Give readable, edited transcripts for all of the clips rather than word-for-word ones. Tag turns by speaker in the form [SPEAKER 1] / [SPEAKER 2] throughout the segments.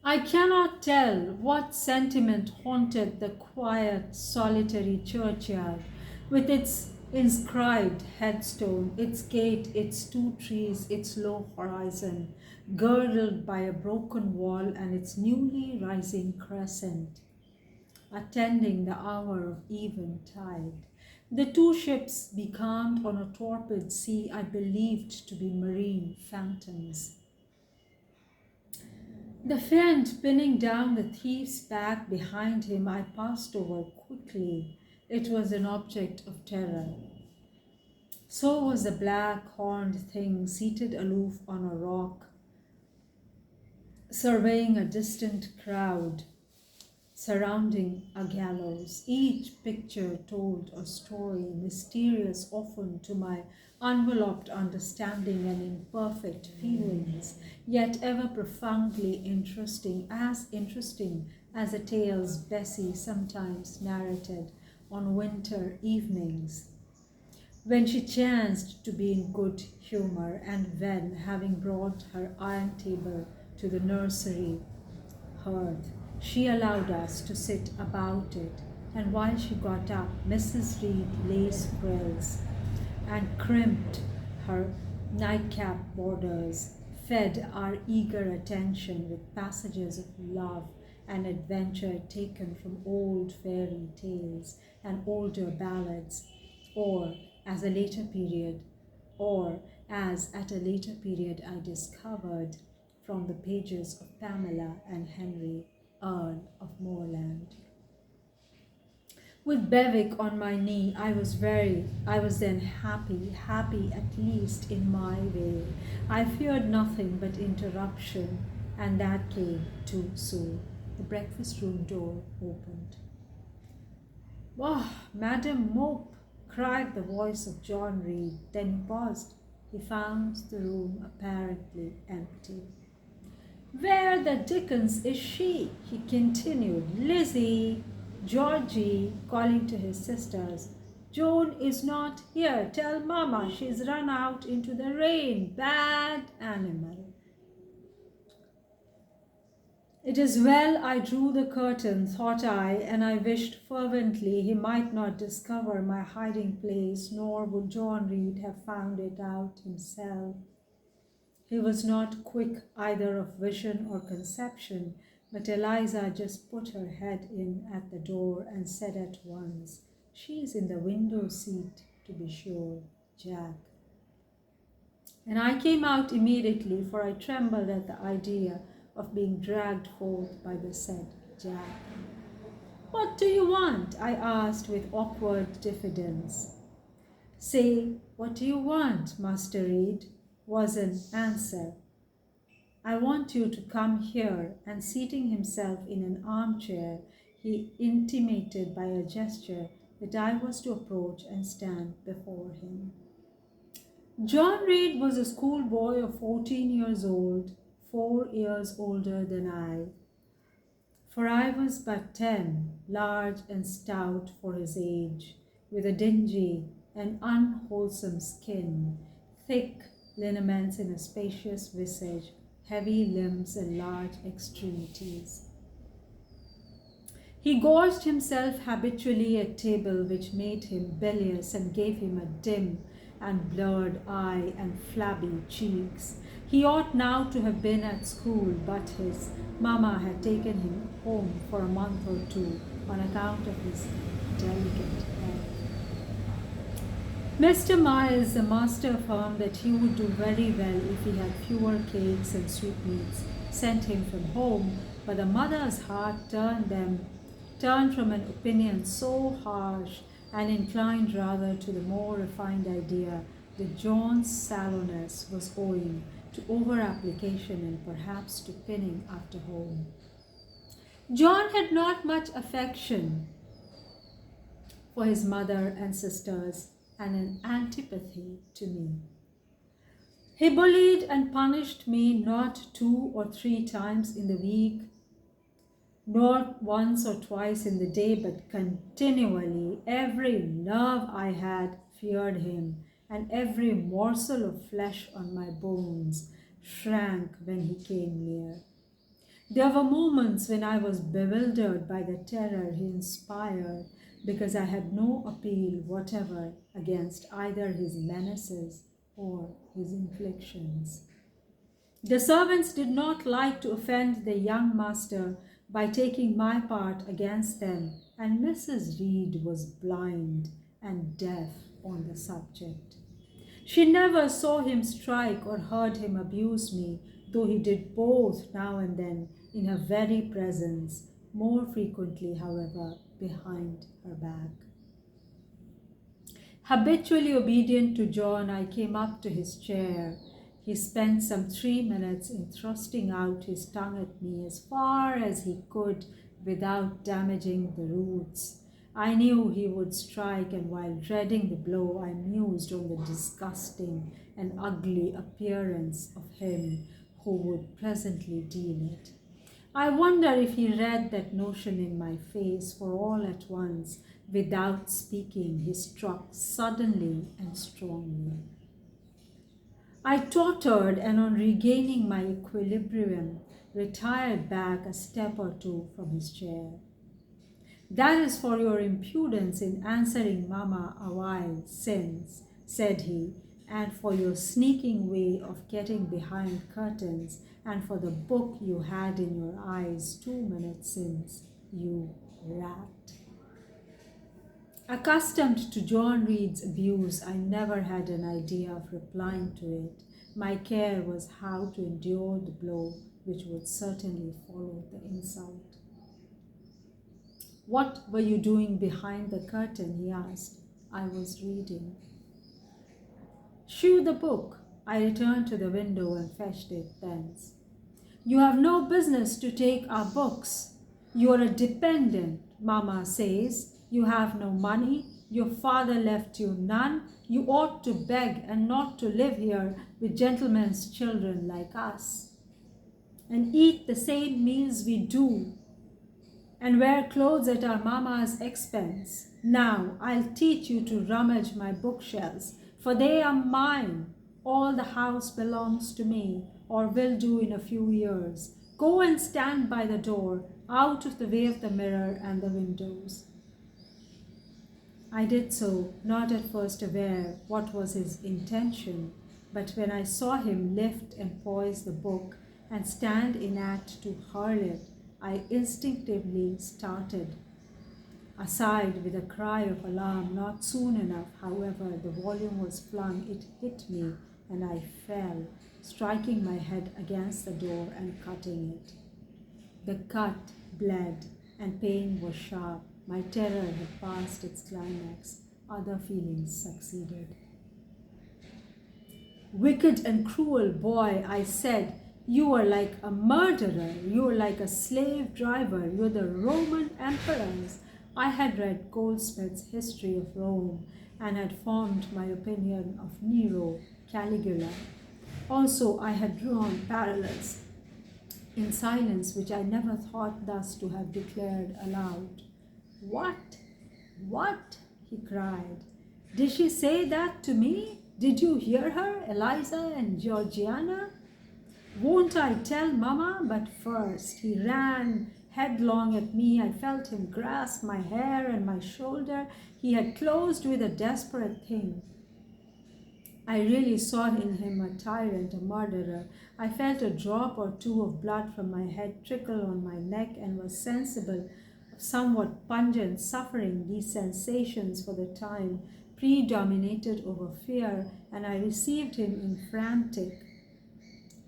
[SPEAKER 1] I cannot tell what sentiment haunted the quiet, solitary churchyard, with its inscribed headstone, its gate, its two trees, its low horizon, girdled by a broken wall, and its newly rising crescent, attending the hour of eventide. The two ships becalmed on a torpid sea I believed to be marine phantoms. The fiend pinning down the thief's back behind him I passed over quickly. It was an object of terror. So was the black horned thing seated aloof on a rock, surveying a distant crowd surrounding a gallows. Each picture told a story, mysterious often to my enveloped understanding and imperfect feelings, yet ever profoundly interesting as the tales Bessie sometimes narrated on winter evenings, when she chanced to be in good humor, and when, having brought her iron table to the nursery hearth, she allowed us to sit about it, and while she got up, Mrs. Reed lace frills and crimped her nightcap borders, fed our eager attention with passages of love and adventure taken from old fairy tales and older ballads, or as a later period, or as at a later period I discovered from the pages of Pamela and Henry, Earl of Moreland. With Bewick on my knee, I was then happy at least in my way. I feared nothing but interruption, and that came too soon. The breakfast room door opened. "Wah, Madam Mope!" cried the voice of John Reed. Then he paused. He found the room apparently empty. "Where the dickens is she?" he continued. "Lizzie, Georgie," calling to his sisters. "Joan is not here. Tell Mamma she's run out into the rain. Bad animal." It is well I drew the curtain, thought I, and I wished fervently he might not discover my hiding place, nor would John Reed have found it out himself. He was not quick either of vision or conception, but Eliza just put her head in at the door and said at once, "She's in the window seat, to be sure, Jack." And I came out immediately, for I trembled at the idea of being dragged forth by the said Jack. "What do you want?" I asked with awkward diffidence. "Say, what do you want, Master Reed?" was an answer. "I want you to come here," and seating himself in an armchair, he intimated by a gesture that I was to approach and stand before him. John Reed was a schoolboy of 14 years old, 4 years older than I, for I was but 10, large and stout for his age, with a dingy and unwholesome skin, thick lineaments in a spacious visage, heavy limbs and large extremities. He gorged himself habitually at table, which made him bilious and gave him a dim and blurred eye and flabby cheeks. He ought now to have been at school, but his mamma had taken him home for a month or two on account of his delicate health. Mr. Miles, the master, affirmed that he would do very well if he had fewer cakes and sweetmeats sent him from home, but the mother's heart turned from an opinion so harsh and inclined rather to the more refined idea that John's sallowness was owing to over-application and perhaps to pinning after home. John had not much affection for his mother and sisters, and an antipathy to me. He bullied and punished me not 2 or 3 times in the week, nor once or twice in the day, but continually. Every nerve I had feared him, and every morsel of flesh on my bones shrank when he came near. There were moments when I was bewildered by the terror he inspired because I had no appeal whatever against either his menaces or his inflictions. The servants did not like to offend the young master by taking my part against them, and Mrs. Reed was blind and deaf on the subject. She never saw him strike or heard him abuse me, though he did both now and then in her very presence, more frequently, however, behind her back. Habitually obedient to John, I came up to his chair. He spent some 3 minutes in thrusting out his tongue at me as far as he could without damaging the roots. I knew he would strike, and while dreading the blow, I mused on the disgusting and ugly appearance of him who would presently deal it. I wonder if he read that notion in my face, for all at once, without speaking, he struck suddenly and strongly. I tottered, and on regaining my equilibrium, retired back a step or two from his chair. "That is for your impudence in answering Mamma a while since," said he, "and for your sneaking way of getting behind curtains, and for the book you had in your eyes 2 minutes since, you rat." Accustomed to John Reed's abuse, I never had an idea of replying to it. My care was how to endure the blow which would certainly follow the insult. "What were you doing behind the curtain?" he asked. "I was reading." "Shoo the book." I returned to the window and fetched it thence. "You have no business to take our books. You are a dependent, Mamma says. You have no money. Your father left you none. You ought to beg and not to live here with gentlemen's children like us, and eat the same meals we do, and wear clothes at our mamma's expense. Now I'll teach you to rummage my bookshelves, for they are mine. All the house belongs to me, or will do in a few years. Go and stand by the door, out of the way of the mirror and the windows." I did so, not at first aware what was his intention, but when I saw him lift and poise the book and stand in act to hurl it, I instinctively started aside with a cry of alarm. Not soon enough, however, the volume was flung, it hit me, and I fell, striking my head against the door and cutting it. The cut bled, and pain was sharp. My terror had passed its climax. Other feelings succeeded. "Wicked and cruel boy," I said, "you are like a murderer. You are like a slave driver. You are the Roman emperors." I had read Goldsmith's History of Rome and had formed my opinion of Nero, Caligula. Also, I had drawn parallels in silence which I never thought thus to have declared aloud. "What? What?" he cried. "Did she say that to me? Did you hear her, Eliza and Georgiana? Won't I tell Mamma? But first," he ran headlong at me. I felt him grasp my hair and my shoulder. He had closed with a desperate thing. I really saw in him a tyrant, a murderer. I felt a drop or two of blood from my head trickle on my neck and was sensible of somewhat pungent suffering. These sensations for the time predominated over fear, and I received him in frantic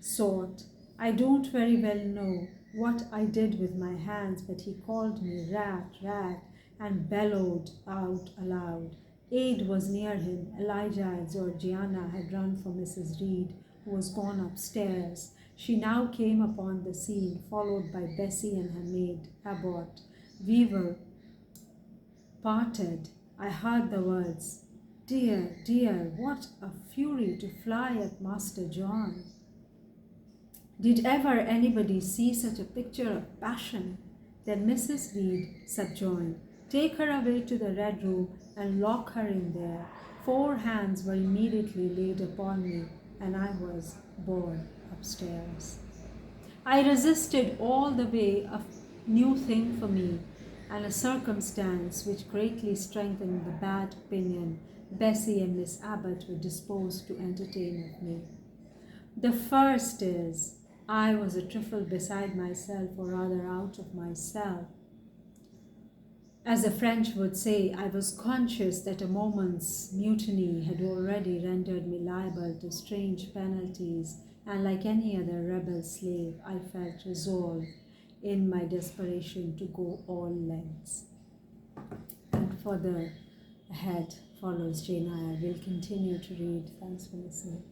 [SPEAKER 1] sort. I don't very well know what I did with my hands, but he called me rat, rat, and bellowed out aloud. Aid was near him. Elijah and Georgiana had run for Mrs. Reed, who was gone upstairs. She now came upon the scene, followed by Bessie and her maid, Abbott. We were parted. I heard the words, "Dear, dear, what a fury to fly at Master John! Did ever anybody see such a picture of passion?" Then Mrs. Reed subjoined, "Take her away to the Red Room and lock her in there." 4 hands were immediately laid upon me, and I was borne upstairs. I resisted all the way a new thing for me, and a circumstance which greatly strengthened the bad opinion Bessie and Miss Abbott were disposed to entertain of me. The first is, I was a trifle beside myself, or rather out of myself. As the French would say, I was conscious that a moment's mutiny had already rendered me liable to strange penalties, and like any other rebel slave, I felt resolved in my desperation to go all lengths. And further ahead follows Jane Eyre. We'll continue to read. Thanks for listening.